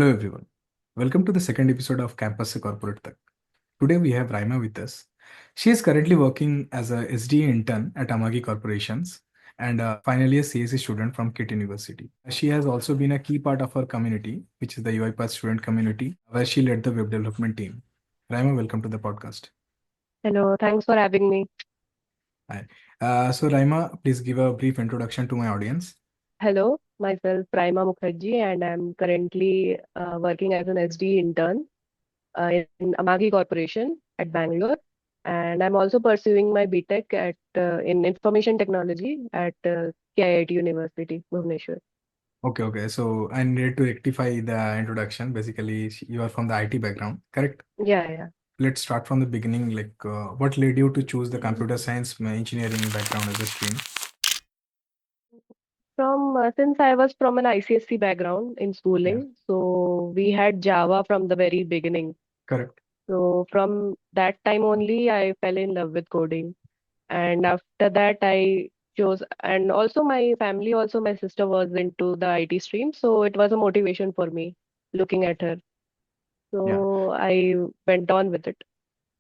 Hello everyone. Welcome to the second episode of Campus से Corporate तक. Today we have Raima with us. She is currently working as a SDE intern at Amagi Corporations and finally a CSE student from KIIT University. She has also been a key part of our community, which is the UiPath student community, where she led the web development team. Raima, welcome to the podcast. Hello, thanks for having me. Hi. So Raima, please give a brief introduction to my audience. Hello, myself Raima Mukherjee, and I'm currently working as an SDE intern in Amagi Corporation at Bangalore. And I'm also pursuing my BTech in Information Technology at KIIT University, Bhubaneswar. Okay. So I needed to rectify the introduction. Basically, you are from the IT background, correct? Yeah. Let's start from the beginning. What led you to choose the computer science engineering background as a stream? From since I was from an ICSC background in Yeah, schooling, so we had Java from the very beginning. correct. So from that time only, I fell in love with coding. And after that, I chose, and also my family, also my sister was into the IT stream. So it was a motivation for me looking at her. Yeah. So I went on with it.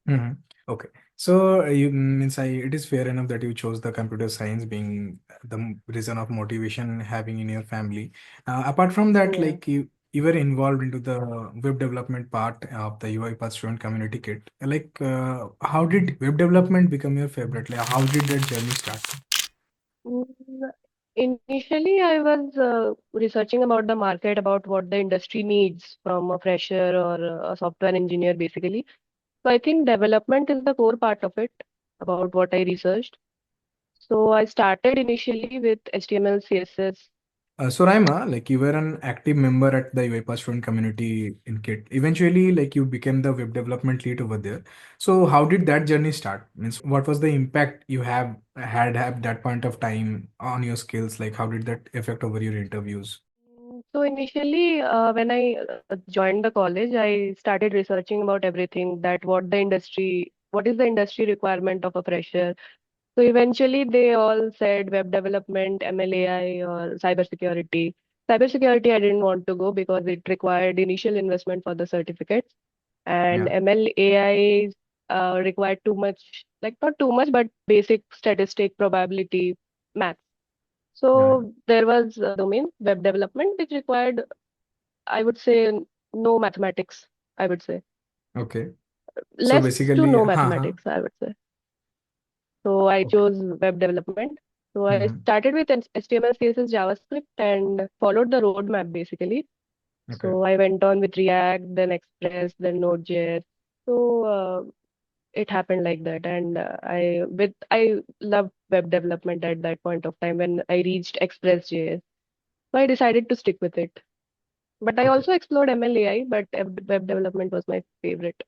hmm Okay. So you means it is fair enough that you chose the computer science being the reason of motivation having in your family. Apart from that, Yeah. you were involved into the web development part of the UiPath student community kit. How did web development become your favorite? Like, how did that journey start? Mm, Initially, I was researching about the market, about what the industry needs from a fresher or a software engineer, basically. So I think development is the core part of it, about what I researched. So I started initially with HTML, CSS. So Raima, you were an active member at the UiPath student community in KIT. Eventually, you became the web development lead over there. So how did that journey start? Means what was the impact you have had at that point of time on your skills? Like how did that affect over your interviews? So initially, when I joined the college, I started researching about everything that what is the industry requirement of a fresher. So eventually, they all said web development, MLAI, or cybersecurity. Cybersecurity, I didn't want to go because it required initial investment for the certificates, and Yeah, MLAI required too much, like not too much, but basic statistic, probability, math. yeah. So there was a domain, web development, which required, I would say, no mathematics, I would say. Okay. So Less to basically, no mathematics, I would say. So I Okay. chose web development. So I hmm started with HTML, CSS, JavaScript, and followed the roadmap basically. Okay. So I went on with React, then Express, then Node.js. So it happened like that, and I loved web development at that point of time when I reached Express.js. So I decided to stick with it. But I Okay. also explored MLAI, but web development was my favorite.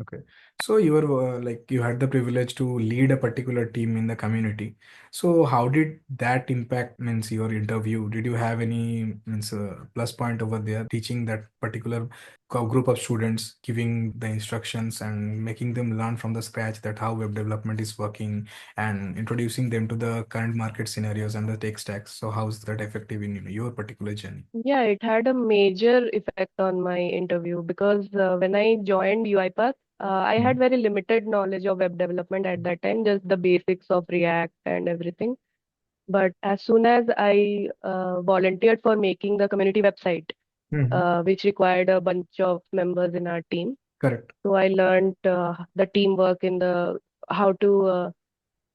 Okay. So you were you had the privilege to lead a particular team in the community. So how did that impact means your interview? Did you have any means plus point over there teaching that particular group of students, giving the instructions and making them learn from the scratch that how web development is working and introducing them to the current market scenarios and the tech stacks. So how is that effective in your particular journey? Yeah, it had a major effect on my interview because when I joined UiPath, I had Mhm. very limited knowledge of web development at that time, just the basics of React and everything. But as soon as I volunteered for making the community website, Mhm. which required a bunch of members in our team, Correct. so I learned the teamwork in the how to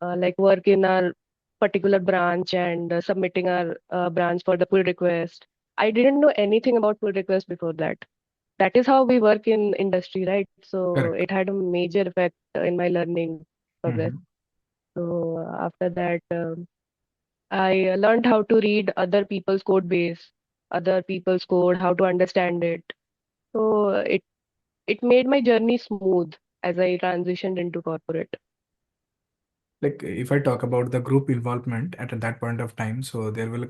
like work in our particular branch and submitting our branch for the pull request. I didn't know anything about pull request before that. That is how we work in industry, right? So Correct. it had a major effect in my learning progress. Mhm. So after that, I learned how to read other people's code base, other people's code, how to understand it. So it made my journey smooth as I transitioned into corporate. Like if I talk about the group involvement at that point of time, so there will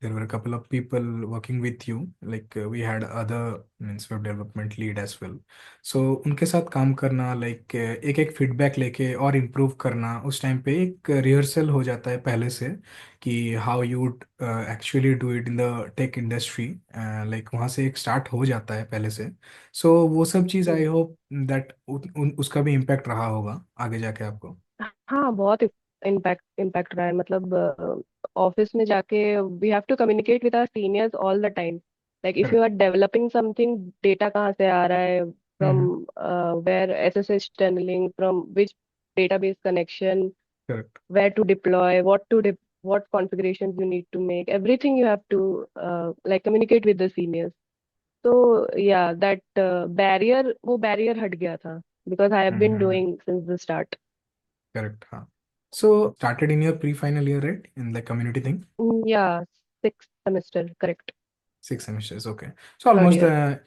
there were a couple of people working with you, like we had other means web development lead as well. So उनके साथ काम करना, like एक एक feedback लेके और improve करना, उस टाइम पे एक रिहर्सल हो जाता है पहले से कि how you would actually do it in the tech industry, like वहाँ से एक स्टार्ट हो जाता है पहले से. सो वो सब चीज़ आई होप दैट उसका भी इम्पैक्ट रहा होगा आगे जाके आपको. हाँ, बहुत इम्पैक्ट इम्पैक्ट रहा है। मतलब ऑफिस में जाके we have to communicate with our seniors all the time. Like if you correct. Are developing something, data कहाँ से आ रहा है, from hmm. Where SSH tunneling, from which database connection, correct. where to deploy, what configurations you need to make, everything you have to like communicate with the seniors. So yeah, that वो barrier हट गया था because I have been hmm. doing since the start. Correct. Huh. So started in your pre-final year, right? In the community thing. Yeah, sixth semester, correct. 6 semesters, okay. So Third almost year.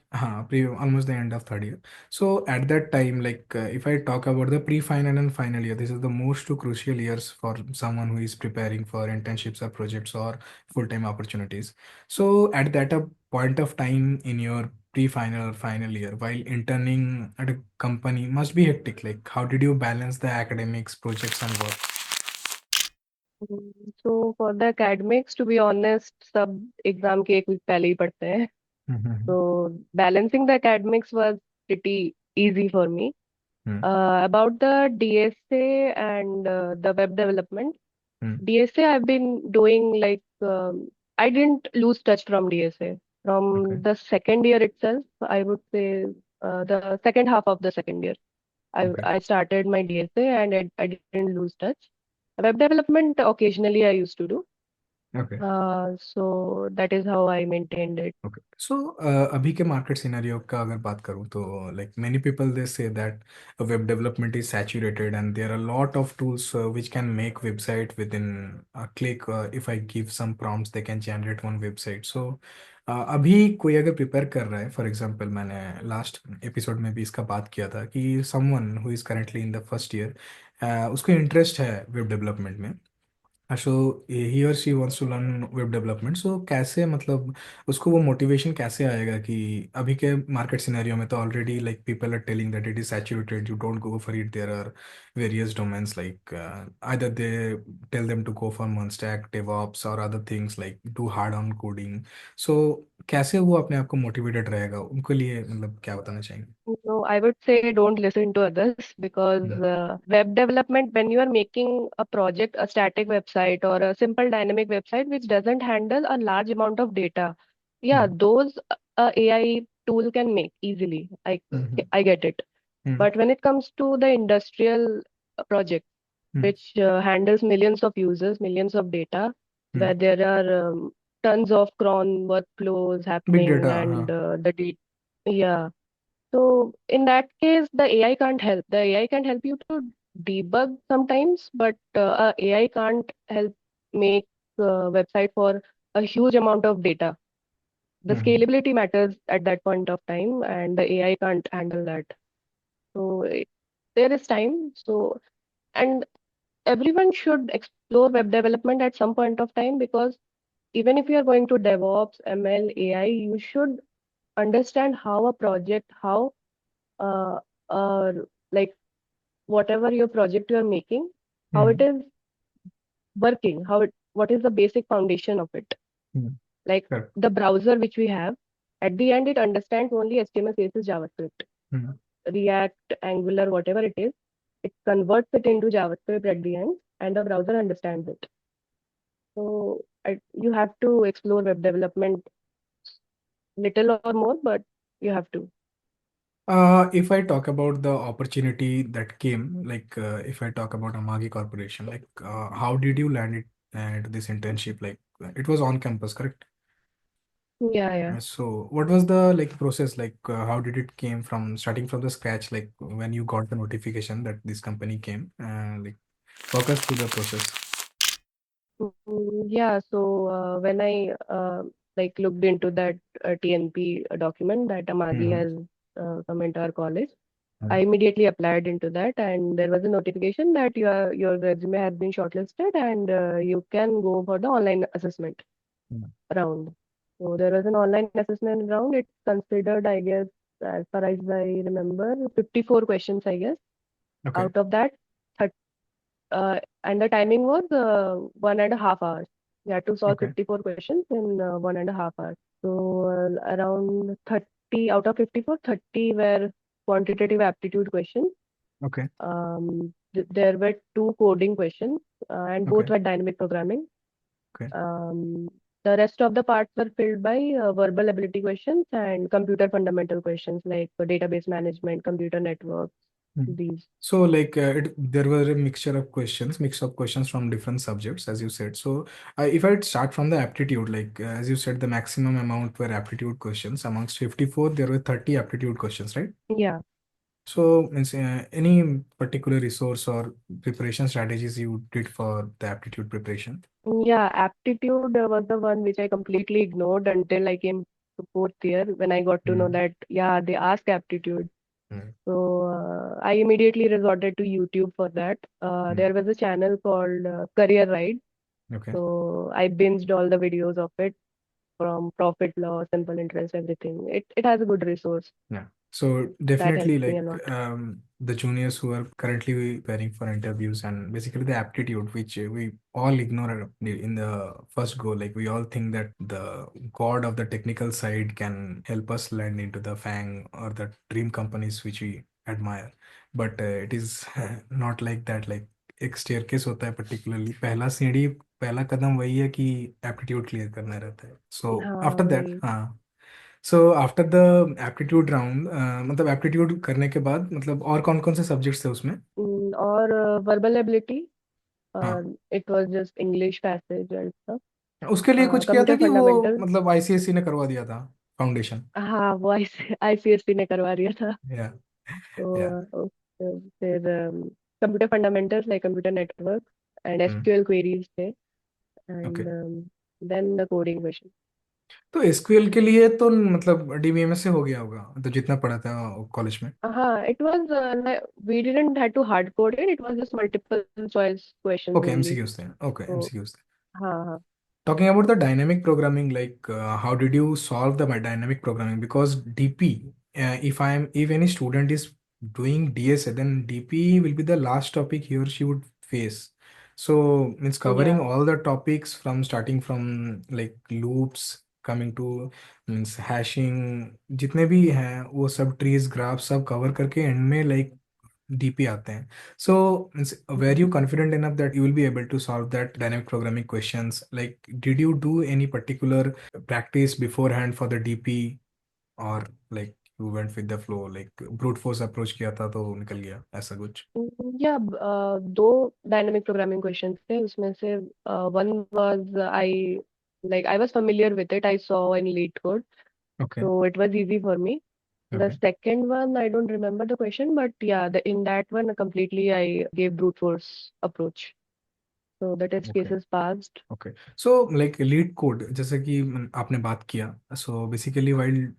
the almost the end of third year. So at that time, like if I talk about the pre-final and final year, this is the most two crucial years for someone who is preparing for internships or projects or full-time opportunities. So at that point of time in your pre-final or final year, while interning at a company must be hectic. Like how did you balance the academics, projects, and work? So for the academics, to be honest, सब exam के एक week पहले ही पढ़ते हैं. Mm-hmm. So balancing the academics was pretty easy for me. About the DSA and the web development, Mm-hmm. DSA I've been doing like I didn't lose touch from DSA Okay. from the second year itself. I would say the second half of the second year, Okay. I started my DSA and I didn't lose touch. Web development occasionally I used to do. Okay. So that is how I maintained it. Okay. So अभी के market scenario का अगर बात करूँ तो like many people they say that web development is saturated and there are lot of tools which can make website within click. If I give some prompts they can generate one website. So अभी कोई अगर prepare कर रहा है, for example मैंने last episode में भी इसका बात किया था कि someone who is currently in the first year, उसको इंटरेस्ट है वेब डेवलपमेंट में. सो ही और she wants to learn web development. So कैसे मतलब उसको वो मोटिवेशन कैसे आएगा कि अभी के मार्केट सिनेरियो में तो already like people are telling that it is saturated, you don't go for it, there are various domains like either they tell them to go for stack DevOps और other things like do hard on coding. So कैसे वो अपने आप को motivated रहेगा, उनके लिए मतलब क्या बताना चाहेंगे? No, I would say don't listen to others because hmm. web development, when you are making a project, a static website or a simple dynamic website which doesn't handle a large amount of data, yeah, hmm. those AI tool can make easily. Hmm. I get it. Hmm. But when it comes to the industrial project, hmm. which handles millions of users, millions of data, hmm. where there are tons of cron workflows big happening data, हाँ. and yeah. So in that case, the AI can't help. The AI can help you to debug sometimes, but AI can't help make website for a huge amount of data. The hmm. scalability matters at that point of time, and the AI can't handle that. So there is time. So and everyone should explore web development at some point of time because even if you are going to DevOps, ML, AI, you should understand how a project, how uh, like whatever your project you are making, how it hmm. is working, what is the basic foundation of it. Hmm. Like Correct. the browser which we have, at the end it understands only HTML, CSS, JavaScript, hmm. React, Angular, whatever it is. It converts it into JavaScript at the end, and the browser understands it. So you have to explore web development little or more, but you have to. If I talk about the opportunity that came, like if I talk about Amagi Corporation, like how did you land it at this internship? Like it was on campus, correct? Yeah, yeah. So what was the like process? Like how did it came from starting from the scratch? Like when you got the notification that this company came, like walk us through the process. Yeah, so when I like looked into that TNP document that Amagi Mm-hmm. has come into our college, I immediately applied into that, and there was a notification that your resume has been shortlisted and you can go for the online assessment. Mm. round. So there was an online assessment round. It's considered, I guess, as far as I remember, 54 questions, I guess. Okay. Out of that, and the timing was 1.5 hours. We had to solve Okay. 54 questions in 1.5 hours. So around 30 out of 54, 30 were quantitative aptitude questions. Okay. There were two coding questions, and both Okay. were dynamic programming. Okay. Um, the rest of the parts were filled by verbal ability questions and computer fundamental questions like database management, computer networks, Mm. these. So, like, there were a mix of questions from different subjects, as you said. So, if I start from the aptitude, like, as you said, the maximum amount were aptitude questions. Amongst 54, there were 30 aptitude questions, right? Yeah. So, means, any particular resource or preparation strategies you did for the aptitude preparation? Yeah, aptitude was the one which I completely ignored until I came to fourth year when I got to know Mm. that, yeah, they ask aptitude. Mm. So I immediately resorted to YouTube for that. Mm. There was a channel called Career Ride. Okay. So I binged all the videos of it from profit law, simple interest, everything. It has a good resource Yeah. So that definitely, helped me a like, lot. the juniors who are currently preparing for interviews, and basically the aptitude which we all ignore in the first go. Like, we all think that the god of the technical side can help us land into the FANG or the dream companies which we admire, but it is not like that. Like, एक staircase होता है, particularly पहला सीढ़ी, पहला कदम वही है कि aptitude clear करना रहता है. So हाँ after that, वही। हाँ, सो आफ्टर द एप्टीट्यूड राउंड, मतलब एप्टीट्यूड करने के बाद, मतलब और कौन कौन से सब्जेक्ट्स थे उसमें? और वर्बल एबिलिटी, हाँ, it was just English passage and stuff. उसके लिए कुछ किया था कंप्यूटर कि वो फंडामेंटल, मतलब आईसीएससी ने करवा दिया था फाउंडेशन? हाँ वो आईसीएससी ने करवा दिया था। या या तो फिर computer fundamentals like computer network and SQL queries थे, okay. And then the coding question. तो एसक्यूएल के लिए तो मतलब डीबीएमएस से हो गया होगा, तो जितना पढ़ा था कॉलेज में. हाँ, it was we didn't had to hard code it. It was just multiple choice questions okay, only. MCQs थे. ओके, तो एमसीक्यूज. हाँ हाँ। Talking about the dynamic programming, like, how did you solve the dynamic programming? Because DP, if any student is doing DSA, then DP will be the last topic he or she would face. So it's covering Yeah. all the topics from starting from like loops, coming to means hashing, जितने भी हैं वो सब trees, graphs सब cover करके end में like DP आते हैं. So, were you confident enough that you will be able to solve that dynamic programming questions? Like, did you do any particular practice beforehand for the DP, or like you went with the flow, like brute force approach किया था तो निकल गया ऐसा कुछ? या दो dynamic programming questions थे उसमें से। One was I was familiar with it. I saw in lead code, Okay. so it was easy for me. The Okay. second one, I don't remember the question, but yeah, in that one completely I gave brute force approach. So the test Okay. cases passed. Okay. So like leet code जैसे कि आपने बात किया, so basically while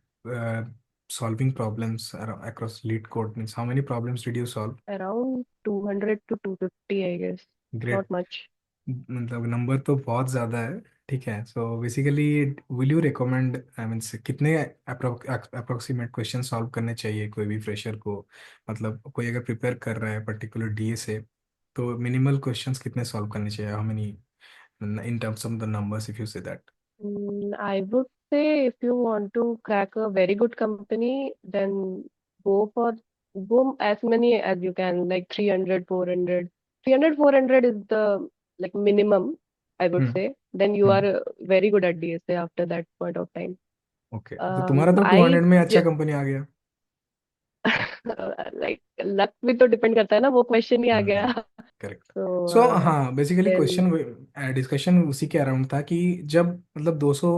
solving problems across leet code, means how many problems did you solve? Around 200 to 250, I guess. Great. Not much. मतलब number तो बहुत ज़्यादा है. ठीक है. So basically will you recommend, I mean, कितने अप्रोक्सीमेट क्वेश्चन सॉल्व करने चाहिए कोई भी फ्रेशर को? मतलब कोई अगर प्रिपेयर कर रहा है पर्टिकुलर डीए से, तो मिनिमल क्वेश्चंस कितने सॉल्व करने चाहिए? How many in terms of the numbers, if you say that? I would say if you want to crack a very good company, then go for go as many as you can, like 300, 400. 300, 400 is the like minimum, I would hmm. say. Then you are hmm. very good at DSA after that point of time. Okay, तो तुम्हारा तो 200 में अच्छा company आ गया. Like luck भी तो depend करता है ना, वो क्वेश्चन ही आ हम्म. गया। करेक्ट. सो तो हाँ, बेसिकली देन क्वेश्चन डिस्कशन उसी के अराउंड था कि जब मतलब 200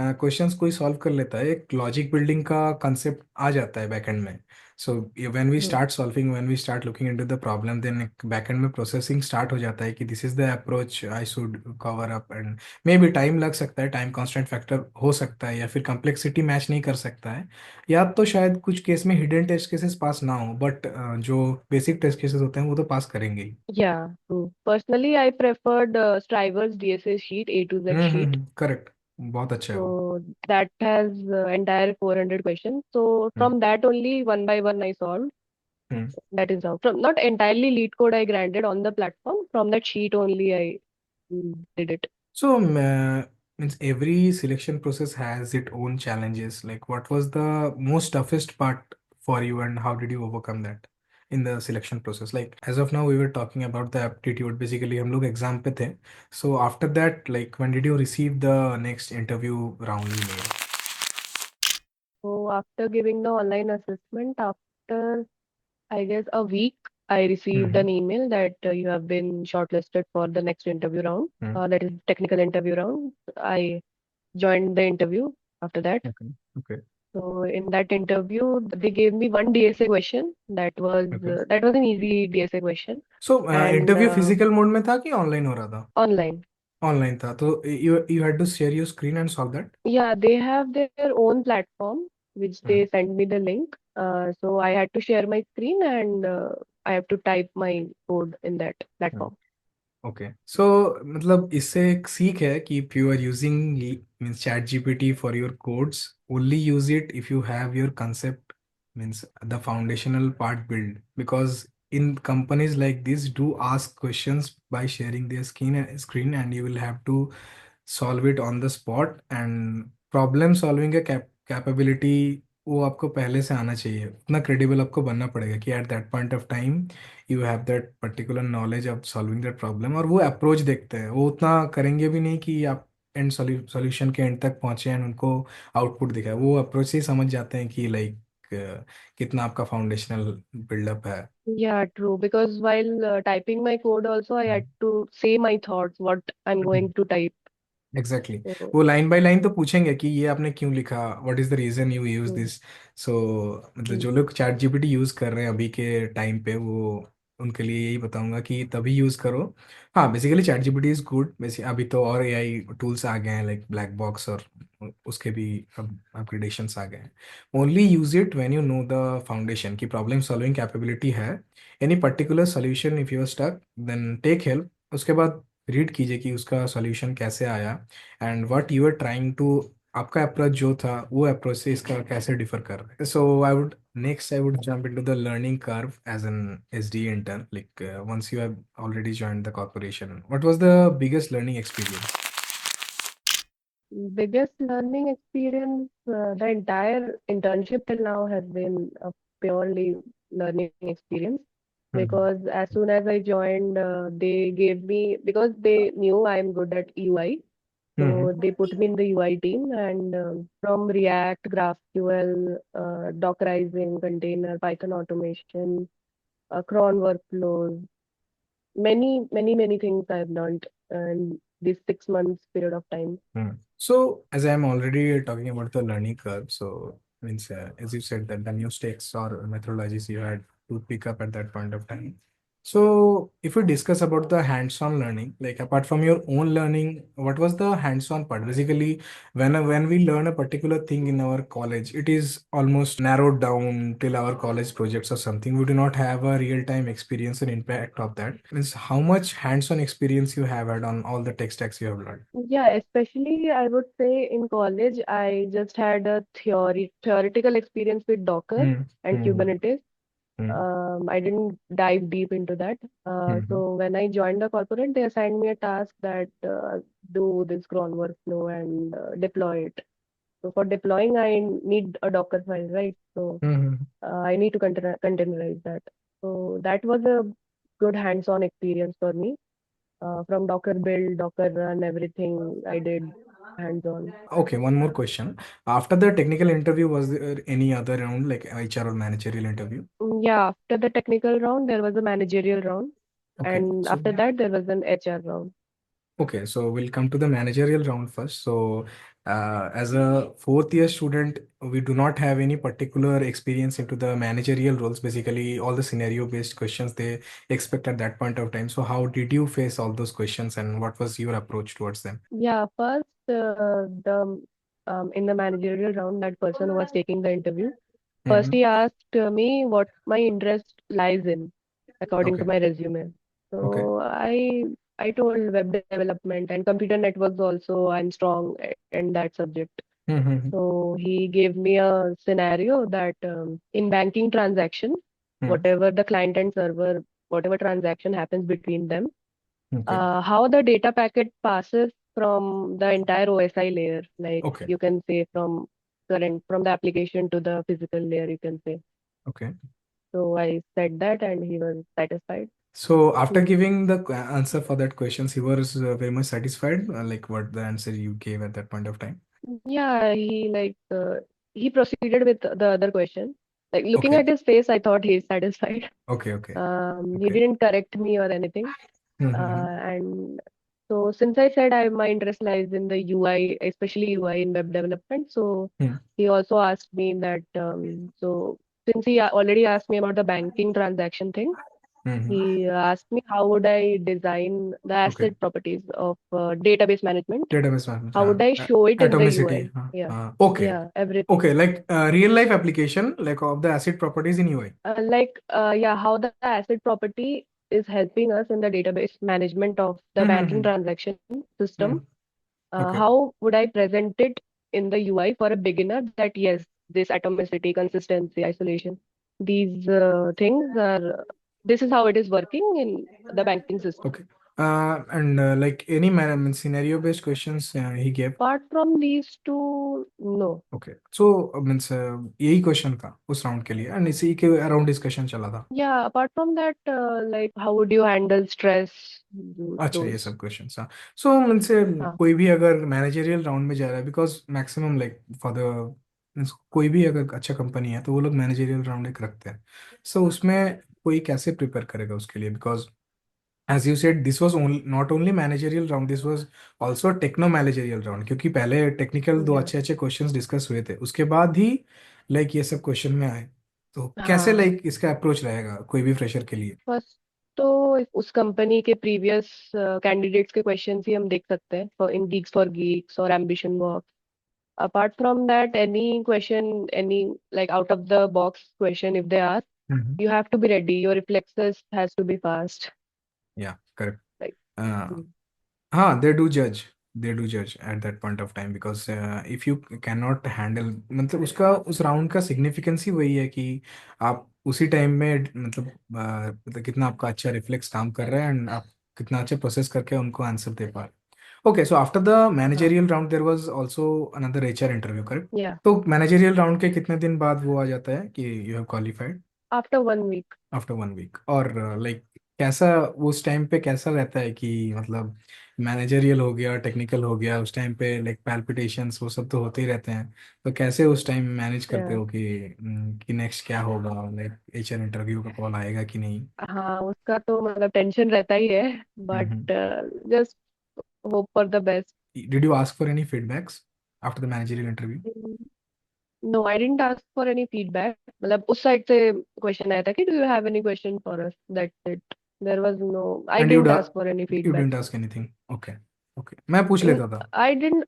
क्वेश्चंस कोई सॉल्व कर लेता है, एक लॉजिक बिल्डिंग का कंसेप्ट आ जाता है बैकएंड में. So when we start solving, when we start looking into the problem, then backend में प्रोसेसिंग स्टार्ट हो जाता है कि this is the approach I should cover up. And maybe time लग सकता है, टाइम कांस्टेंट फैक्टर हो सकता है, या फिर कम्प्लेक्सिटी मैच नहीं कर सकता है, या तो शायद कुछ केस में हिडन टेस्ट केसेस पास ना हो, बट जो बेसिक टेस्ट केसेस होते हैं वो तो पास करेंगे ही. yeah, personally I preferred Striver's DSA sheet, A to Z sheet. Correct. बहुत अच्छा है वो। So that has entire 400 questions. So hmm from that only one by one I solved. Hmm That is how. From not entirely lead code I granted on the platform. From that sheet only I did it. So, means every selection process has its own challenges. Like, what was the most toughest part for you, and how did you overcome that in the selection process? Like, as of now, we were talking about the aptitude. Basically, हम लोग exam पे थे. So after that, like, when did you receive the next interview round email? So after giving the online assessment, after I guess a week, I received Mm-hmm. an email that you have been shortlisted for the next interview round. Mm. That is technical interview round. I joined the interview after that. Okay. Okay. So in that interview, they gave me one DSA question. Okay. That was an easy DSA question, So, and interview physical mode में था कि online हो रहा था? online. Online था. तो you had to share your screen and solve that. Yeah, they have their own platform, which Mm. they sent me the link. So I had to share my screen and I have to type my code in that platform. Okay so मतलब इससे एक सीख है कि if you are using means chat GPT for your codes only use it if you have your concept means the foundational part build because in companies like this do ask questions by sharing their screen and you will have to solve it on the spot and problem solving का capability वो आपको पहले से आना चाहिए उतना credible आपको बनना पड़ेगा कि eight that point of time you have that particular knowledge of solving that problem और वो अप्रोच देखते हैं वो उतना करेंगे भी नहीं कि आप एंड सॉल्यूशन के एंड तक पहुंचे एंड उनको आउटपुट दिखाए वो अप्रोच से ही समझ जाते हैं कि लाइक कितना आपका फाउंडेशनल बिल्डअप है. Yeah, true. Because while typing my code also, I had to say my thoughts, what I'm going to type. Exactly exactly. So, वो लाइन बाय लाइन तो पूछेंगे कि ये आपने क्यों लिखा what is the reason you use mm, this. So मतलब जो mm, लोग चैट जीपीटी यूज कर रहे हैं अभी के टाइम पे वो उनके लिए यही बताऊंगा कि तभी यूज करो. हाँ basically chat GPT is good वैसे अभी तो और एआई टूल्स आ गए हैं लाइक ब्लैक बॉक्स और उसके भी अब अपग्रेडेशंस आ गए हैं. Only use it when you know the foundation की प्रॉब्लम सॉल्विंग कैपेबिलिटी है any particular solution if you are stuck then take help. उसके बाद रीड कीजिए कि उसका सॉल्यूशन कैसे आया and what you are trying to आपका अप्रोच जो था वो अप्रोच से इसका कैसे डिफर कर रहा है. So I would jump into the learning curve as an SD intern like once you have already joined the corporation what was the biggest learning experience. biggest learning experience, the entire internship till now has been a purely learning experience. Hmm Because as soon as I joined, they gave me, because they knew I am good at UI. Hmm So they put me in the UI team, and from React, GraphQL, Dockerizing, container, Python automation, cron workflows, many things I've learned in this 6 months period of time. So, as I'm already talking about the learning curve, so means as you said that the new stakes or methodologies you had to pick up at that point of time. So, if we discuss about the hands-on learning, like apart from your own learning, what was the hands-on part? Basically, when we learn a particular thing in our college, it is almost narrowed down till our college projects or something. We do not have a real-time experience and impact of that. Means how much hands-on experience you have had on all the tech stacks you have learned. Yeah, especially I would say in college, I just had a theoretical experience with Docker Hmm. and Hmm. Kubernetes. Hmm. I didn't dive deep into that. Hmm. So when I joined the corporate, they assigned me a task that do this cron workflow and deploy it. So for deploying, I need a Docker file, right? So Hmm. I need to containerize that. So that was a good hands-on experience for me. From Docker build, Docker run, everything I did hands-on. Okay, one more question. After the technical interview, was there any other round like HR or managerial interview? Yeah, after the technical round, there was a managerial round, Okay, and so after that, there was an HR round. okay, so we'll come to the managerial round first. So, as a fourth year student, we do not have any particular experience into the managerial roles. Basically, all the scenario based questions they expect at that point of time. So, how did you face all those questions and what was your approach towards them? Yeah, first, the in the managerial round, that person who was taking the interview, first Hmm. he asked me what my interest lies in according to Okay, my resume. okay. So I I told web development and computer networks also. I'm strong in that subject. Mm-hmm. So he gave me a scenario that in banking transaction, whatever the client and server, whatever transaction happens between them, Okay. how the data packet passes from the entire OSI layer, like Okay. you can say from the application to the physical layer, you can say. Okay. So I said that, and he was satisfied. So after Hmm. giving the answer for that questions, he was very much satisfied, like what the answer you gave at that point of time. Yeah, he proceeded with the other question. Like looking Okay. at his face, I thought he's satisfied. Okay. Okay. He Okay. didn't correct me or anything. Mm-hmm. And so since I said my interest lies in the UI, especially UI in web development, so he also asked me that. So since he already asked me about the banking transaction thing, Mm-hmm. he asked me how would I design the Okay. asset properties of database management. Database management. How would I show it in the Atomicity. UI? Yeah, Okay. yeah, everything. Okay. Like real life application, like of the acid properties in UI. Yeah, how the asset property is helping us in the database management of the banking Mm-hmm. transaction system. Okay. How would I present it in the UI for a beginner that yes, this atomicity, consistency, isolation, these things are, this is how it is working in the banking system. Okay. And like any scenario based questions he gave. Apart from these two, no. Okay so means यही question था उस round के लिए and इसी के around discussion चला था. Yeah, apart from that, like how would you handle stress? अच्छा ये Those. सब क्वेश्चंस. हाँ सो मीन्स हाँ, कोई भी अगर मैनेजरियल राउंड में जा रहा है because maximum like for the means कोई भी अगर अच्छा कंपनी है तो वो लोग मैनेजरियल राउंड एक रखते हैं. सो उसमें कोई कैसे प्रिपेयर करेगा उसके लिए because as you said this was only not only managerial round, this was also techno managerial round क्योंकि पहले टेक्निकल दो yeah. अच्छे अच्छे क्वेश्चंस डिस्कस हुए थे उसके बाद ही लाइक ये सब क्वेश्चन में आए. तो कैसे हाँ, लाइक इसका अप्रोच रहेगा कोई भी फ्रेशर के लिए. फर्स्ट तो उस कंपनी के प्रीवियस कैंडिडेट्स के क्वेश्चंस ही हम देख सकते हैं फॉर गीक्स और ambition box. Apart from that, any question, any like out of the box question, if they ask, hmm. you have to be ready. Your reflexes has to be fast. या correct. Like, mm, हाँ they do जज eight that point of time because if you can not handle मतलब उसका उस round का significance ही वही है कि आप उसी टाइम में मतलब मतलब कितना आपका अच्छा रिफ्लेक्स काम कर रहा है एंड आप कितना अच्छा प्रोसेस करके उनको आंसर दे पा रहे. ओके सो आफ्टर द हाँ, managerial round there was also another HR interview correct. yeah. तो मैनेजरियल राउंड के कितने दिन बाद वो आ जाता है कि you have qualified. After 1 week. After 1 week और लाइक कैसा उस टाइम पे कैसा रहता है कि मतलब मैनेजरियल हो गया टेक्निकल हो गया उस टाइम पे लाइक पैल्पिटेशंस वो सब तो होते ही रहते हैं. तो कैसे उस टाइम मैनेज करते Yeah. हो कि नेक्स्ट क्या होगा लाइक एचआर इंटरव्यू का कॉल आएगा कि नहीं. हाँ, उसका तो मतलब टेंशन रहता ही है, but just hope for the best. Did you ask for any feedbacks after the managerial interview. No, I didn't ask for any feedback. मतलब उस साइड से क्वेश्चन आया था कि do you have any question for us, that's it. There was no, I and you didn't ask for any you feedback. Didn't ask anything. Okay. Okay मैं पूछ लेता था. आई डिडंट,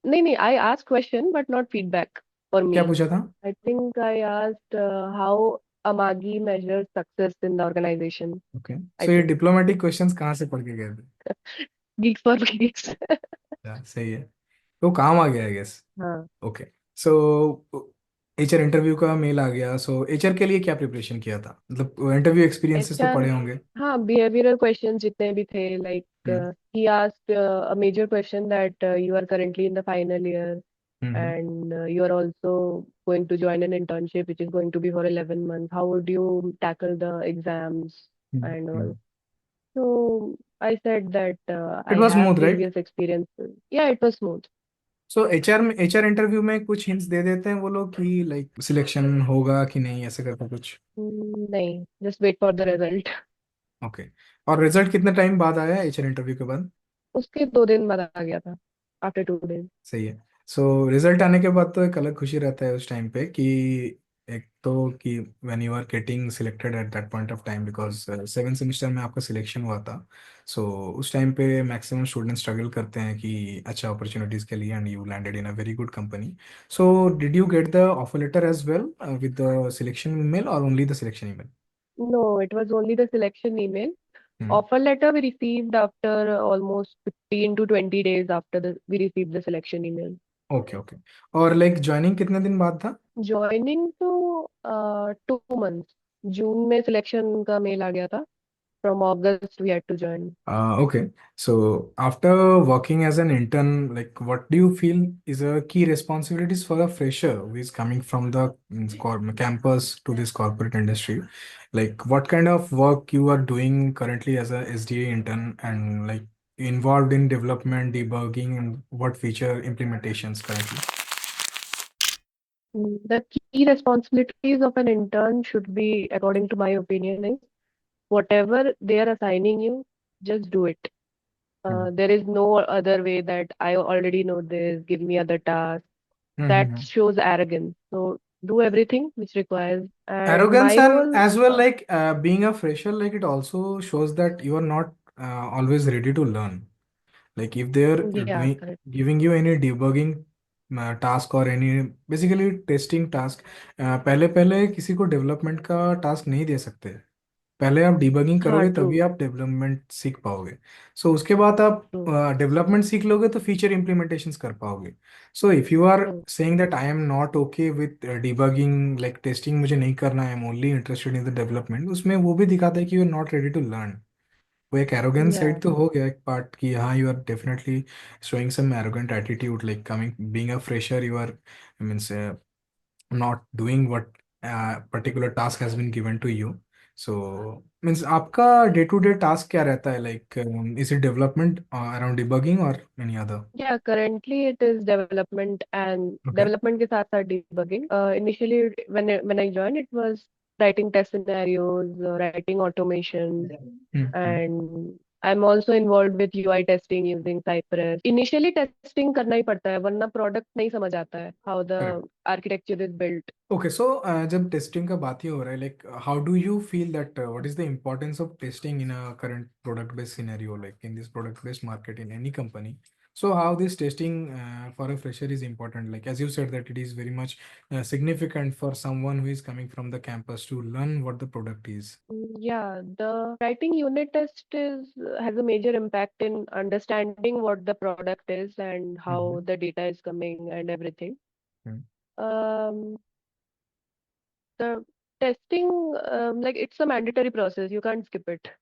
नहीं नहीं, I asked question but not feedback for me. क्या पूछा था. I think I asked how Amagi measures success in the organization. Okay I सो ये think डिप्लोमेटिक क्वेश्चंस कहाँ से पढ़ के गए थे. geeks for geeks. सही है. तो काम आ गया आई गेस. हाँ, ओके सो एचआर इंटरव्यू का मेल आ गया. सो एचआर के लिए क्या प्रिपरेशन किया था मतलब इंटरव्यू एक्सपीरियंसेस तो HR. पढ़े होंगे. हाँ, behavioral questions जितने भी थे, like hmm. he asked a major question that you are currently in the final year hmm. and you are also going to join an internship which is going to be for 11 months. How would you tackle the exams and all? So I said that it I was have smooth right. previous experiences. Yeah, it was smooth. So HR interview में कुछ hints दे देते हैं वो लोग कि like selection होगा कि नहीं ऐसे करके कुछ. नहीं, just wait for the result. Okay. और रिजल्ट कितने टाइम बाद आया एचआर इंटरव्यू के बाद. उसके 2 दिन बाद आ गया था. After 2 days. सही है. सो रिजल्ट आने के बाद तो एक अलग खुशी रहता है उस टाइम पे कि एक तो कि when you are getting selected at that point of time because 7 semester में आपका सिलेक्शन हुआ था. सो उस टाइम पे मैक्सिमम स्टूडेंट स्ट्रगल करते हैं कि अच्छा अपॉर्चुनिटीज के लिए and you landed in a very good company. So did you get the offer letter as well with the selection email और only the selection email. No, it was only the selection email. Hmm. Offer letter we received after almost 15 to 20 days after we received the selection email. Okay okay. और like joining कितने दिन बाद था? Joining तो 2 months, जून में selection का mail आ गया था. From August we had to join. Okay. So after working as an intern, like what do you feel is a key responsibilities for a fresher who is coming from the campus to this corporate industry? Like what kind of work you are doing currently as a SDA intern and like involved in development, debugging, and what feature implementations currently? The key responsibilities of an intern should be, according to my opinion, is whatever they are assigning you, just do it. There is no other way that I already know this, give me other tasks. That Mm-hmm. shows arrogance. So do everything which requires. And Arrogance, my and role, as well like being a fresher, like it also shows that you are not always ready to learn. Like if they're yeah, doing correct. giving you any debugging task or any basically testing task, पहले पहले किसी को development का task नहीं दे सकते। पहले आप debugging हाँ, करोगे तभी true, आप डेवलपमेंट सीख पाओगे। सो उसके बाद आप true, डेवलपमेंट सीख लोगे तो फीचर इम्प्लीमेंटेशंस कर पाओगे। So if you are true. Saying that I am not okay with debugging, like testing मुझे नहीं करना है, I am only interested in the development, उसमें वो भी दिखाता है कि you are not ready to learn. वो एक एरोगेंस साइड Yeah. तो हो गया एक पार्ट की, हाँ you are definitely showing some arrogant attitude, like coming being a fresher you are means not doing what particular task has been given to you. So means आपका day to day task क्या रहता है, like is it development around debugging or any other? Yeah, currently it is development and Okay. development के साथ साथ debugging. Initially, when I joined, it was writing test scenarios, writing automation, Mm-hmm. and I'm also involved with UI testing using Cypress. Initially, testing करना ही पड़ता है, वरना product नहीं समझ आता है how the architecture is built. Okay so जब testing का बात ही हो रहा है, like how do you feel that what is the importance of testing in a current product based scenario, like in this product based market in any company? So how this testing for a fresher is important, like as you said that it is very much significant for someone who is coming from the campus to learn what the product is. Yeah, the writing unit test is has a major impact in understanding what the product is and Mm-hmm. how the data is coming and everything. Mm-hmm. Um, the testing, like it's a mandatory process. You can't skip it.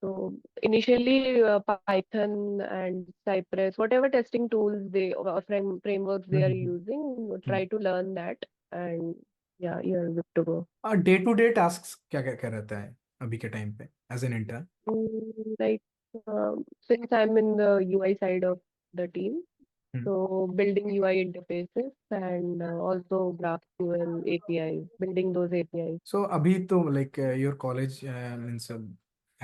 So initially, Python and Cypress, whatever testing tools they or frameworks they are using, try to learn that, and yeah, you're good to go. Day to day task क्या क्या क्या रहता है अभी के time पे as an intern? Like since I'm in the UI side of the team, so building UI interfaces and also GraphQL APIs, building those APIs. So abhi to like your college means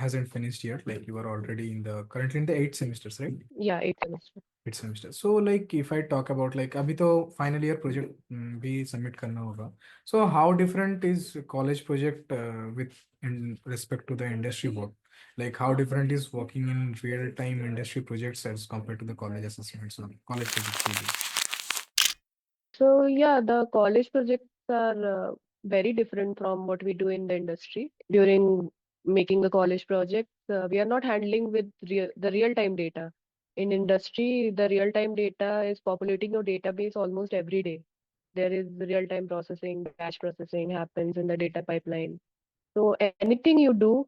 hasn't finished yet, like you are already in the currently in the 8 semesters, right? Yeah, 8 semesters. 8 semesters. So like if I talk about like abhi to final year project bhi submit karna hoga. So how different is college project with in respect to the industry work? Like how different is working in real time industry projects as compared to the college assessments or college projects? So yeah, the college projects are very different from what we do in the industry. During making the college projects, we are not handling with the real-time data. In industry, the real-time data is populating your database almost every day. There is real-time processing, batch processing happens in the data pipeline. So anything you do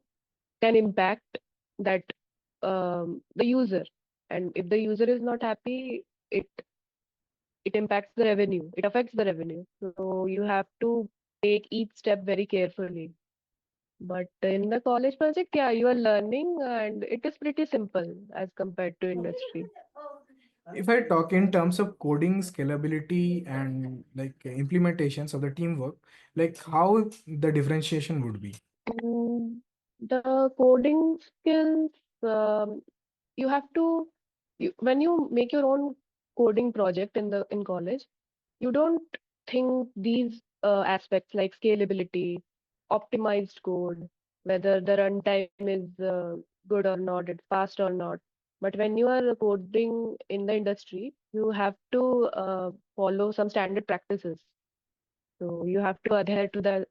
can impact that the user, and if the user is not happy, it impacts the revenue, it affects the revenue. So you have to take each step very carefully. But in the college project, yeah, you are learning and it is pretty simple as compared to industry. If I talk in terms of coding, scalability, and like implementations of the teamwork, like how the differentiation would be. The coding skills, you have to, when you make your own coding project in college, you don't think these aspects like scalability, optimized code, whether the runtime is good or not, it's fast or not. But when you are coding in the industry, you have to follow some standard practices. So you have to adhere to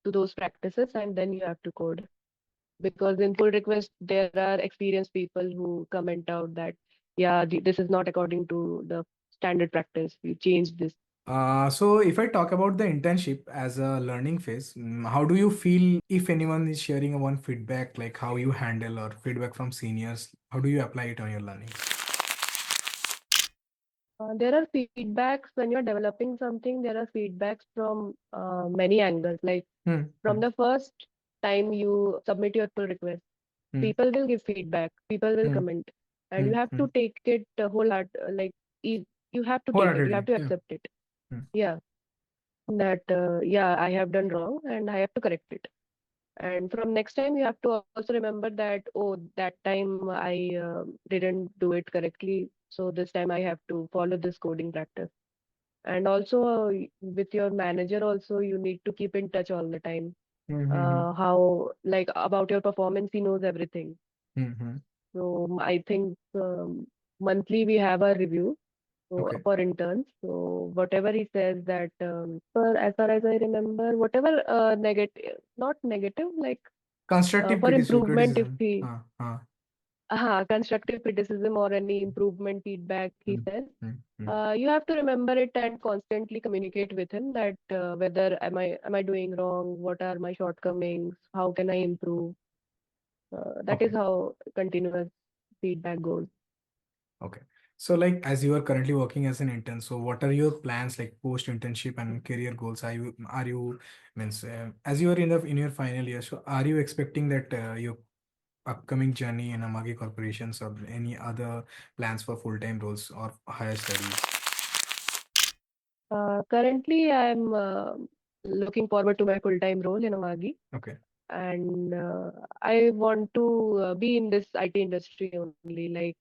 to those practices and then you have to code. because in pull request there are experienced people who comment out that yeah, this is not according to the standard practice. You change this. So if I talk about the internship as a learning phase, how do you feel if anyone is sharing a one feedback, like how you handle or feedback from seniors, how do you apply it on your learning? There are feedbacks when you're developing something. There are feedbacks from many angles. Like Hmm. from Hmm. the first time you submit your pull request, Hmm. people will give feedback. People will Hmm. comment, and you Hmm. have Hmm. to take it like you, you have to take it. You have Wholeheartedly. to Yeah. accept it. Hmm. Yeah, that yeah, I have done wrong, and I have to correct it. And from next time, you have to also remember that, oh, that time I didn't do it correctly. So this time I have to follow this coding practice. And also with your manager, also you need to keep in touch all the time. Hmm. Hmm. Hmm. How like about your performance, he knows everything. Hmm. Hmm. So I think monthly we have a review Okay. for interns. So whatever he says that for as far as I remember, whatever negative, not negative, like Constructive for improvement if criticism. he constructive criticism or any improvement feedback he Hmm. says, Hmm. Hmm. you have to remember it and constantly communicate with him that whether am I doing wrong, what are my shortcomings, how can I improve. That is Okay. how continuous feedback goes. Okay. So, like, as you are currently working as an intern, so what are your plans, like post internship and career goals? Are you means as you are in your final year, so are you expecting that your upcoming journey in Amagi corporations or any other plans for full time roles or higher studies? Currently, I'm looking forward to my full-time role in Amagi, Okay. and I want to be in this IT industry only. Like,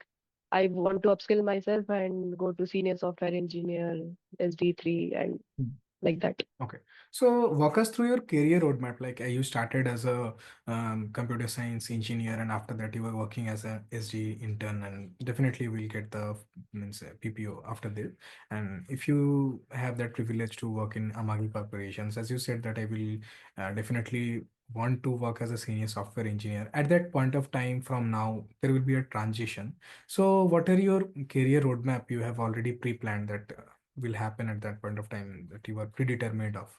I want to upskill myself and go to senior software engineer, SD3, and like that. Okay. So walk us through your career roadmap. Like you started as a computer science engineer, and after that you were working as a SDE intern, and definitely we'll get the means PPO after this. And if you have that privilege to work in Amagi corporations, as you said that I will definitely want to work as a senior software engineer. At that point of time from now, there will be a transition. So what are your career roadmap you have already pre-planned that will happen at that point of time that you are predetermined of?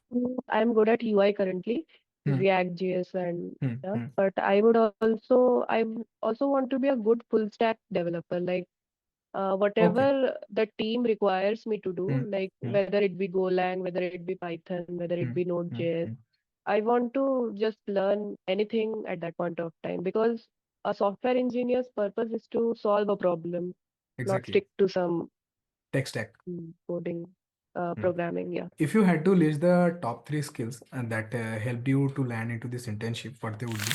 I'm good at UI currently, Hmm, React JS and hmm, stuff, hmm. but I also want to be a good full stack developer. Like Okay. whatever the team requires me to Hmm, do, like hmm, whether it be Golang, whether it be Python, whether it hmm, be hmm, Node.js, hmm, I want to just learn anything at that point of time because a software engineer's purpose is to solve a problem, not exactly. stick to some Tech stack. coding, Hmm. programming. Yeah. If you had to list the top three skills that helped you to land into this internship, what they would be?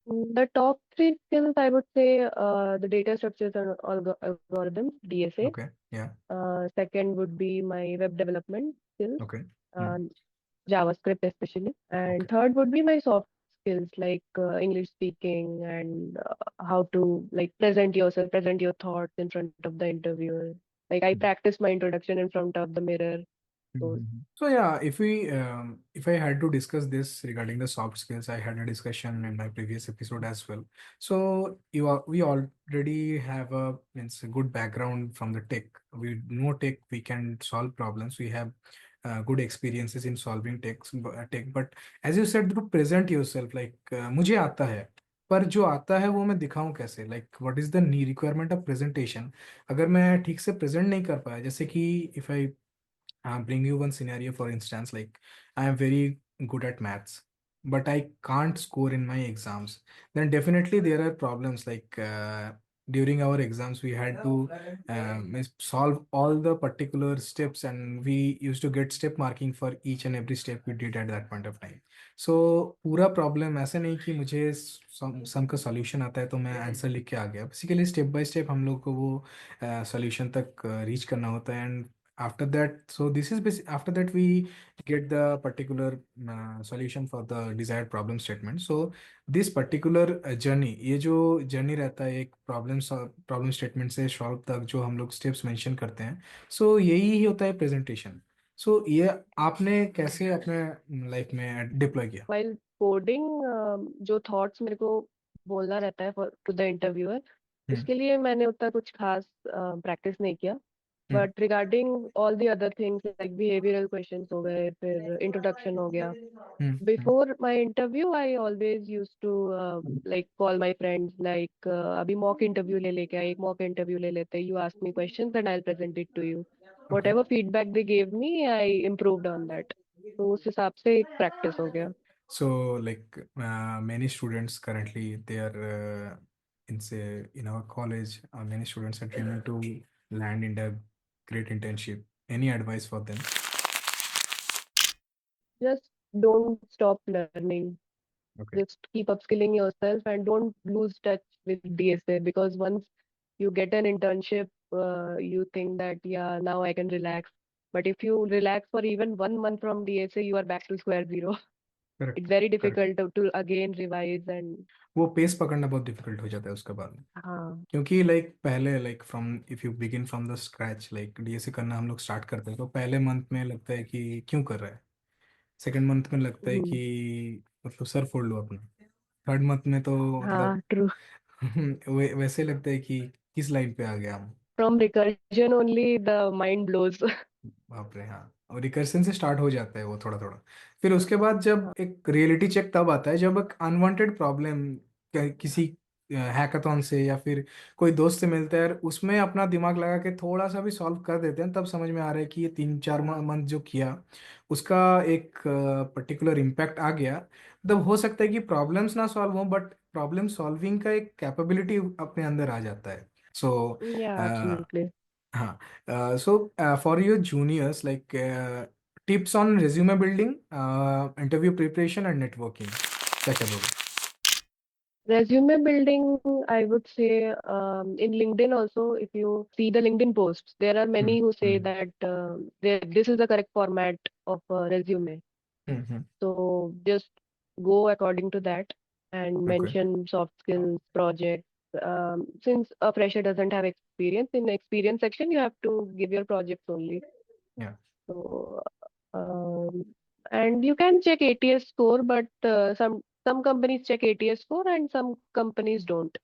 The top three skills I would say the data structures and algorithms, DSA. Okay. Yeah. Second would be my web development skills, Okay. Hmm. um, JavaScript especially. And Okay. third would be my soft skills like English speaking and how to like present yourself, present your thoughts in front of the interviewer. Like I practice my introduction in front of the mirror. So Mhm. So yeah, if I had to discuss this regarding the soft skills, I had a discussion in my previous episode as well. So we already have a means a good background from the tech. We know tech, we can solve problems. We have good experiences in solving tech. But as you said, to present yourself, like मुझे आता है, पर जो आता है वो मैं दिखाऊं कैसे? Like what is the knee requirement of presentation? अगर मैं ठीक से प्रेजेंट नहीं कर पाया, जैसे कि if I bring you one scenario. For instance, like I am very good at maths, but I can't score in my exams, then definitely there are problems. Like during our exams we had to solve all the particular steps, and we used to get step marking for each and every step we did at that point of time. So पूरा problem ऐसा नहीं कि मुझे सम का solution आता है तो मैं आंसर लिख के आ गया. बेसिकली स्टेप बाय स्टेप हम लोग को वो सॉल्यूशन तक रीच करना होता है. And after that, so this is after that we get the particular solution for the desired problem statement. So this particular journey, ये जो journey रहता है एक प्रॉब्लम स्टेटमेंट से सॉल्व तक जो हम लोग स्टेप्स मेंशन करते हैं, सो यही ही होता है प्रेजेंटेशन. सो ये आपने कैसे अपने लाइफ में डिप्लॉय किया? वाइल कोडिंग, जो थॉट्स मेरे को बोलना रहता है टू द इंटरव्यूअर, हम्म उसके लिए मैंने उतना कुछ खास प्रैक्टिस नहीं किया। Hmm but regarding all the other things like behavioural questions हो गए, फिर इंट्रोडक्शन हो गया, हम्म। before my interview I always used to like call my friends like अभी mock interview ले लेके आए, एक mock interview ले लेते हैं, you ask me questions and I'll present it to you, okay. whatever feedback they gave me I improved on that। तो उस हिसाब से एक practice हो गया। So, like many students currently, they are in say in our college. Many students are dreaming to land in a great internship. Any advice for them? Just don't stop learning, Okay, just keep upskilling yourself and don't lose touch with DSA, because once you get an internship, you think that yeah, now I can relax. But if you relax for even 1 month from DSA, you are back to square zero. correct, It's very correct. difficult to again revise and वो pace पकड़ना बहुत difficult हो जाता है उसके बाद में। हाँ। क्योंकि लाइक पहले like from if you begin from the scratch, like DSA करना हम लोग स्टार्ट करते हैं तो पहले मंथ में लगता है कि क्यों कर रहा है। सेकंड मंथ में लगता है हम्म, कि मतलब सर फोड़ लो अपना। थर्ड मंथ में तो मतलब हाँ ट्रू। वैसे लगता है कि किस लाइन पे आ गया हम। From recursion only the mind blows। बाप रे, हाँ। और रिकर्सन से स्टार्ट हो जाता है वो थोड़ा थोड़ा। फिर उसके बाद जब हाँ। एक रियलिटी चेक तब आता है जब एक अनवांटेड प्रॉब्लम किसी हैकाथॉन से या फिर कोई दोस्त से मिलता है और उसमें अपना दिमाग लगा के थोड़ा सा भी सॉल्व कर देते हैं, तब समझ में आ रहा है कि ये 3-4 मंथ जो किया उसका एक पर्टिकुलर इम्पैक्ट आ गया। तब हो सकता है कि प्रॉब्लम्स ना सॉल्व हो बट प्रॉब्लम सॉल्विंग का एक कैपेबिलिटी अपने अंदर आ जाता है। सो Yeah, absolutely। हाँ, so for your juniors, like tips on resume building, interview preparation and networking, क्या क्या दोगे? Resume building, I would say, in LinkedIn also, if you see the LinkedIn posts, there are hmm many who say hmm that this is the correct format of a resume. Hmm. So just go according to that and okay. mention soft skills, projects. Since a fresher doesn't have experience, in the experience section, you have to give your projects only. या So, and you can check ATS score, but some companies check ATS score and some companies don't.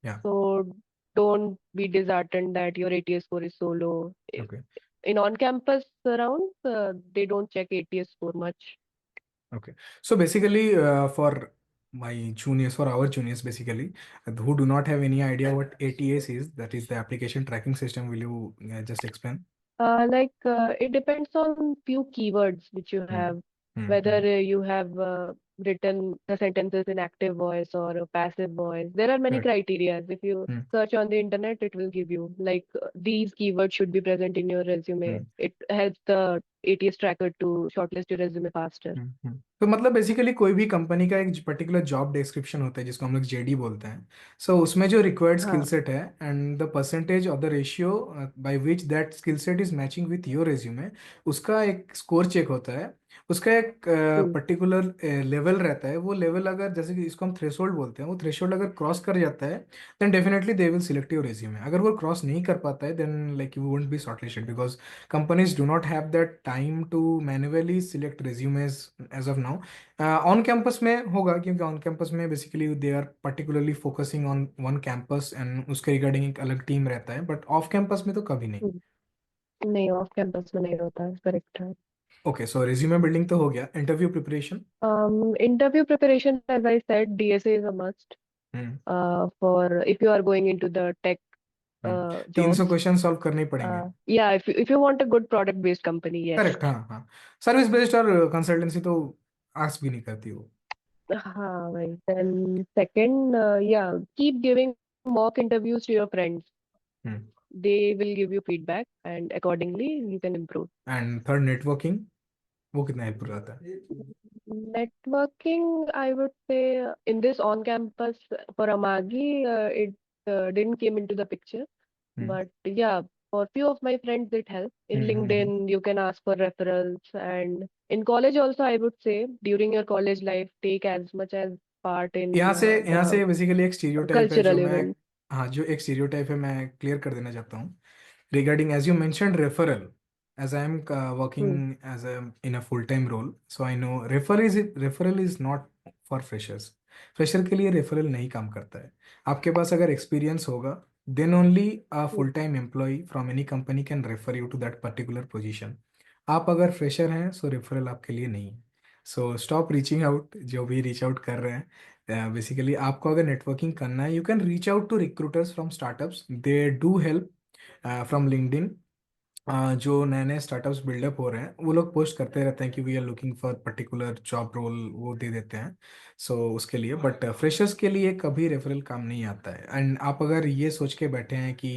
या So don't be disheartened that your ATS score is so low. Okay In on-campus rounds, they don't check ATS score much. Okay. So basically, for my juniors, for our juniors basically, who do not have any idea what ATS is, that is the application tracking system, will you just explain? It depends on few keywords which you Hmm. have, Hmm. whether Hmm. you have written the sentences in active voice or a passive voice. There are many Correct. criteria. If you Hmm. search on the internet, it will give you like these keywords should be present in your resume. Hmm. It helps the ATS tracker to shortlist your resume faster. तो मतलब basically कोई भी company का एक particular job description होता है जिसको हम लोग जेडी बोलते हैं। सो उसमें जो रिक्वायर्ड स्किल हाँ। सेट है and the percentage of the ratio by which that skill set is matching with your resume, उसका एक स्कोर चेक होता है। उसका एक हम्म, पर्टिकुलर लेवल रहता है। वो लेवल अगर जैसे कि इसको हम थ्रेशोल्ड बोलते हैं, वो थ्रेशोल्ड अगर क्रॉस कर जाता है then definitely they will select your resume. अगर वो क्रॉस नहीं कर पाता है then like you won't be shortlisted because companies do not have that time to manually select resumes as of now. On campus में होगा क्योंकि ऑन कैंपस में basically they are particularly focusing on one campus and उसके regarding एक अलग team रहता है, but off campus में तो कभी नहीं। हम्म। नहीं, ऑफ कैंपस में नहीं होता है, करेक्ट है। ओके, सो रिज्यूमे बिल्डिंग तो हो गया, interview preparation. Interview preparation, as I said, DSA is a must hmm for if you are going into the tech hmm. 300 jobs. Question solve करने ही पड़ेंगे। Yeah, if you want a good product based company, yes। Correct, हाँ हाँ। Service based और consultancy तो आस भी नहीं करती वो। हाँ भाई। Then second, yeah, keep giving mock interviews to your friends. Hmm. They will give you feedback, and accordingly you can improve. And third networking, वो कितना हेल्पफुल रहता है? Networking, I would say, in this on-campus for Amagi, it didn't came into the picture. Hmm But yeah, for few of my friends, it helps. In hmm. LinkedIn, you can ask for referrals. And in college also, I would say, during your college life, take as much as part यहाँ in से यहाँ the से basically एक stereotype है जो cultural मैं, events. हाँ, जो एक स्टीरियोटाइप है मैं क्लियर कर देना चाहता हूँ regarding as you mentioned referral. as I am Hmm. working as a in a full time role, so I know referral is not for freshers. Fresher के लिए रेफरल नहीं काम करता है. आपके पास अगर एक्सपीरियंस होगा, then only a Hmm. Full time employ from any company can refer you to that particular position. आप अगर फ्रेशर हैं, सो रेफरल आपके लिए नहीं है. सो स्टॉप रीचिंग आउट, जो भी रीच आउट कर रहे हैं. बेसिकली आपको अगर नेटवर्किंग करना है, you can reach out to recruiters from startups, they do help from LinkedIn. जो नए नए स्टार्टअप्स बिल्डअप हो रहे हैं, वो लोग पोस्ट करते रहते हैं कि we are looking for particular job role, वो दे देते हैं. सो उसके लिए, बट फ्रेशर्स के लिए कभी रेफरल काम नहीं आता है. एंड आप अगर ये सोच के बैठे हैं कि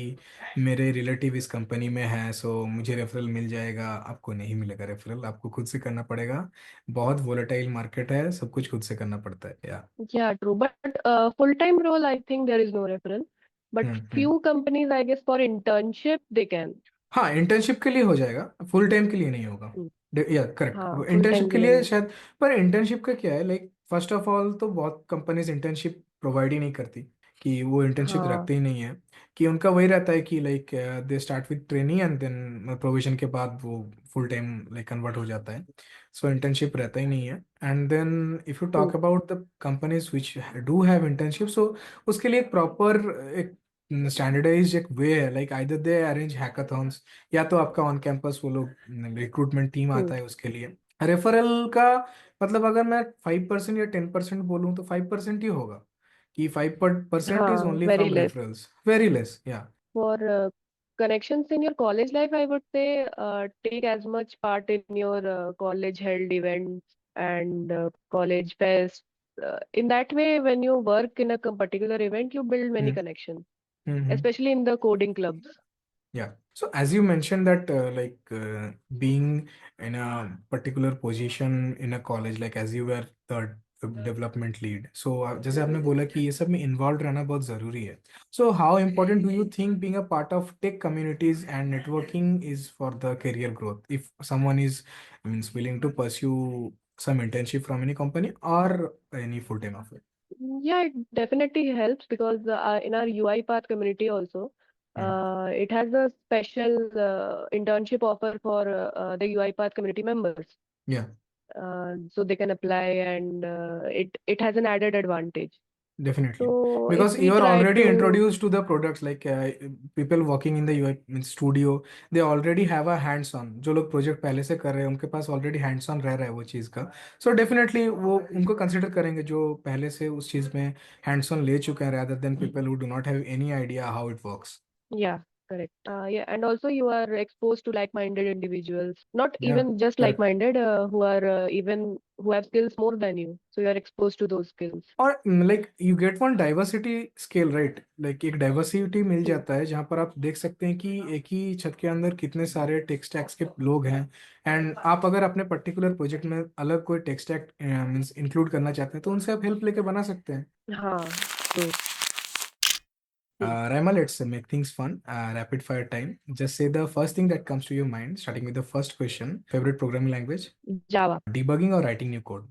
मेरे रिलेटिव इस कंपनी में है, सो मुझे रेफरल मिल जाएगा, आपको नहीं मिलेगा रेफरल, आपको खुद से करना पड़ेगा. बहुत वोलेटाइल मार्केट है, सब कुछ खुद से करना पड़ता है. या Yeah, true. But full-time role, I think there is no referral. But hmm. few companies, I guess, for internship, they can. हाँ, इंटर्नशिप के लिए हो जाएगा, फुल टाइम के लिए नहीं होगा. Hmm. या करेक्ट, हाँ, full इंटर्नशिप time के के लिए लिए नहीं. शायद. पर इंटर्नशिप का क्या है, लाइक फर्स्ट ऑफ ऑल तो बहुत कंपनीज इंटर्नशिप प्रोवाइड ही नहीं करती, कि वो इंटर्नशिप हाँ. रखते ही नहीं है. कि उनका वही रहता है कि like they start with training and then provision के बाद वो फुल टाइम लाइक कन्वर्ट हो जाता है. सो इंटर्नशिप रहता ही नहीं है. And then if you Hmm. Talk about the companies which do have internship, so उसके लिए एक प्रॉपर एक स्टैंडर्डाइज एक वे है. Like either they arrange hackathons, या तो आपका ऑन कैंपस वो लोग रिक्रूटमेंट टीम Hmm. आता है उसके लिए. रेफरल का मतलब अगर मैं 5% या 10% बोलूँ, तो 5% ही होगा. कि 5% इज हाँ, only very from less. Referrals, very less. या For connections in your college life, I would say take as much part in your college held events and college fest. In that way, when you work in a particular event, you build many connections, especially in the coding clubs. Yeah. So as you mentioned that being in a particular position in a college, like as you were the development lead. So जैसे आपने बोला कि ये सब में involved रहना बहुत जरूरी है. So how important do you think being a part of tech communities and networking is for the career growth? If someone is means willing to pursue some internship from any company or any full-time offer. Yeah, it definitely helps because in our UiPath community also, Hmm. it has a special internship offer for the UiPath community members. Yeah. So they can apply and it has an added advantage. Definitely, So if because we you are try already to, introduced to the products, like people working in the UI means studio, they already have a hands on. जो लोग project पहले से कर रहे हैं, उनके पास already hands on रह रहा है वो चीज़ का. सो डेफिनेटली वो उनको कंसिडर करेंगे जो पहले से उस चीज़ में हैंड्स ऑन ले चुके हैं, rather than people who do not have any idea how it works. yeah, correct. Yeah, and also you are exposed to like-minded individuals, not Yeah, even just correct. like-minded, who are even who have skills more than you. So you are exposed to those skills. और like you get one diversity scale, right. Like एक diversity मिल Hmm. जाता है जहां पर आप देख सकते हैं कि एक ही छत के अंदर कितने सारे टेक स्टैक्स के लोग हैं. एंड आप अगर अपने पर्टिकुलर प्रोजेक्ट में अलग कोई टेक स्टैक मीन्स इंक्लूड करना चाहते हैं, तो उनसे आप हेल्प लेके बना सकते हैं. हाँ, true. Hmm. Raima, let's make things fun. Rapid fire time. Just say the first thing that comes to your mind, starting with the first question. Favorite programming language? Java. Debugging or writing new code?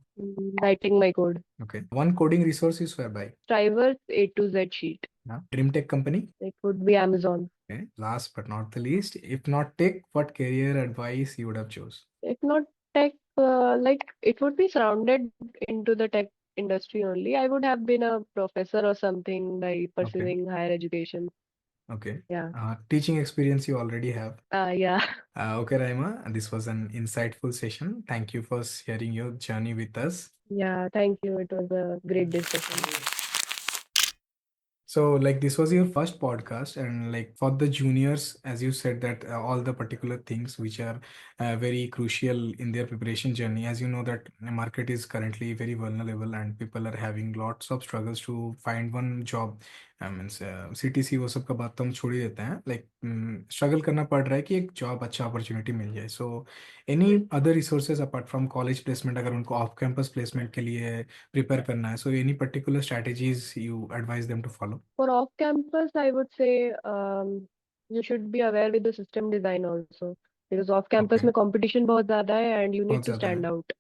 Writing my code. Okay. One coding resource you swear by. Driver's A to Z sheet. Dream tech company? It would be Amazon. Okay. Last but not the least, if not tech, what career advice you would have chose? If not tech, like it would be surrounded into the tech industry only. I would have been a professor or something by Okay. pursuing higher education. Okay. Yeah. Teaching experience you already have. Yeah. Okay, Raima, this was an insightful session. Thank you for sharing your journey with us. Yeah. Thank you. It was a great discussion. So, like, this was your first podcast, and like for the juniors, as you said, that all the particular things which are very crucial in their preparation journey. As you know, that the market is currently very vulnerable, and people are having lots of struggles to find one job. I mean, CTC वो सब का बात तो हम छोड़ ही देते हैं. Like, struggle करना पड़ रहा है कि एक job अच्छा opportunity मिल जाए. So, any other resources apart from college placement, अगर उनको off campus placement के लिए prepare करना है, so any particular strategies you advise them to follow? For off campus, I would say you should be aware with the system design also because off campus Okay, में competition बहुत ज़्यादा है and you बहुत need to ज़्यादा stand है. out.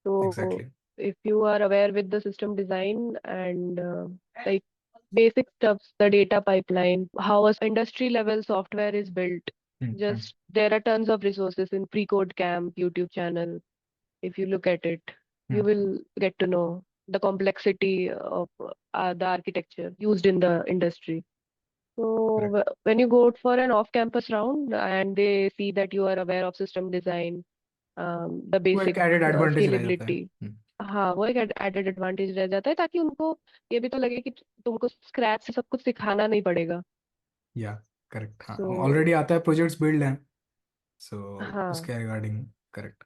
So Exactly. if you are aware with the system design and like basic stuffs, the data pipeline, how a industry level software is built. Mm-hmm. Just there are tons of resources in Pre-Code Camp YouTube channel. If you look at it, you will get to know the complexity of the architecture used in the industry. So Correct. when you go for an off-campus round and they see that you are aware of system design, the वो एक basic added advantage रह जाता है। scalability, हाँ वो एक added advantage रह जाता है ताकि उनको ये भी तो लगे कि तुमको स्क्रैच से सब कुछ सिखाना नहीं पड़ेगा। या करेक्ट, हाँ सो ऑलरेडी आता है, प्रोजेक्ट्स बिल्ड हैं, सो हाँ, उसके regarding. Correct.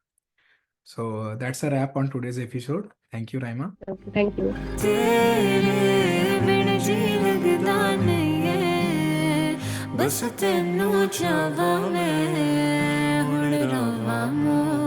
So that's a wrap on today's episode. Thank you, Raima. Okay, thank you. तेरे बिन जी लगदा नहीं है बस तेनू चाहवां मैं हुण रवां।